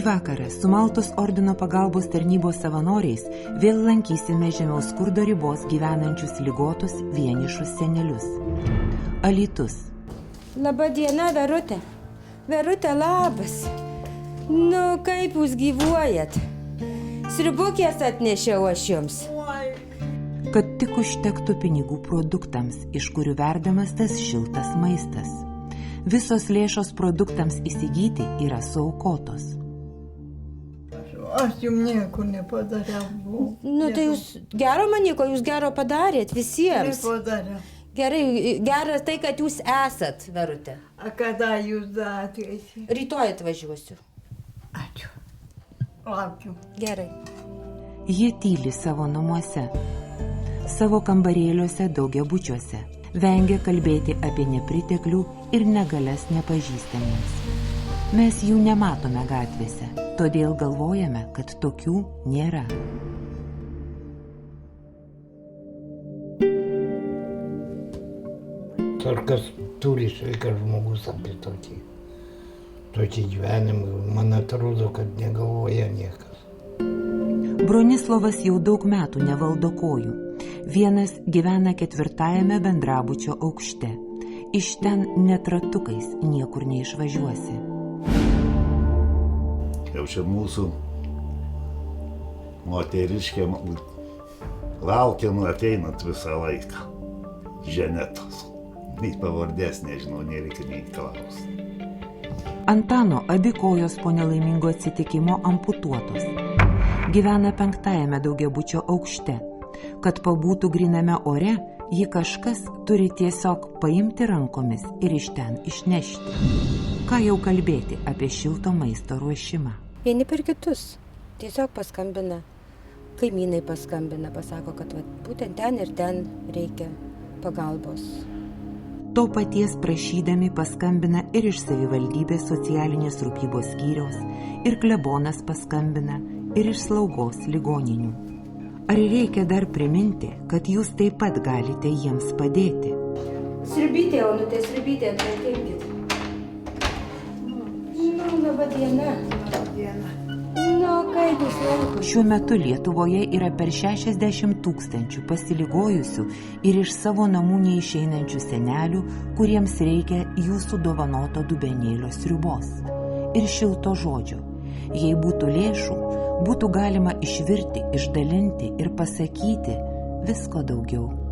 vakarą su Maltos ordino pagalbos tarnybos savanoriais vėl lankysime žemiau skurdo ribos gyvenančius ligotus vienišus senelius. Alytus. Labą dieną, Verutė. Verutė, labas. Nu, kaip jūs gyvuojat? Sriubukės atnešiau aš jums. Kad tik užtektų pinigų produktams, iš kurių verdamas tas šiltas maistas. Visos lėšos produktams įsigyti yra suaukotos. Aš jums nieko nepadariau. Nu, tai jūs gero man nieko, jūs gero padarėt visiems. Nepadariau. Gerai, geras tai, kad jūs esat, Verutė. A kada jūs atvežite? Rytoj atvažiuosiu. Ačiū. Laukiu. Gerai. Jie tyli savo namuose, savo kambarėliuose daugiabučiuose, vengia kalbėti apie nepriteklių ir negalias nepažįstamiems. Mes jų nematome gatvėse, todėl galvojame, kad tokių nėra. Kas turi sveikas žmogus apie tokį gyvenimą, man atrodo, kad negalvoja niekas. Bronislovas jau daug metų nevaldo kojų. Vienas gyvena 4 bendrabučio aukšte. Iš ten net ratukais niekur neišvažiuosi. Jau čia mūsų moteriškė laukia ateinant visą laiką. Ženetos. Nei pavardės nežinau, nereikia nei klausti. Antano abi kojos po nelaimingo atsitikimo amputuotos. Gyvena 5 daugiabučio aukšte. Kad pabūtų gryname ore, jį kažkas turi tiesiog paimti rankomis ir iš ten išnešti. Ką jau kalbėti apie šilto maisto ruošimą? Vieni per kitus. Tiesiog paskambina. Kaimynai paskambina, pasako, kad būtent ten ir ten reikia pagalbos. To paties prašydami paskambina ir iš savivaldybės socialinės rūpybos skyriaus, ir klebonas paskambina, ir iš slaugos ligoninių. Ar reikia dar priminti, kad jūs taip pat galite jiems padėti? Sriubytė, Onutė, sriubytė, ateikit. Laba diena. Nu, kaip jūs laikote? Šiuo metu Lietuvoje yra per 60 000 pasiligojusių ir iš savo namų neišeinančių senelių, kuriems reikia jūsų dovanoto dubenėlio sriubos ir šilto žodžio. Jei būtų lėšų, būtų galima išvirti, išdalinti ir pasakyti visko daugiau.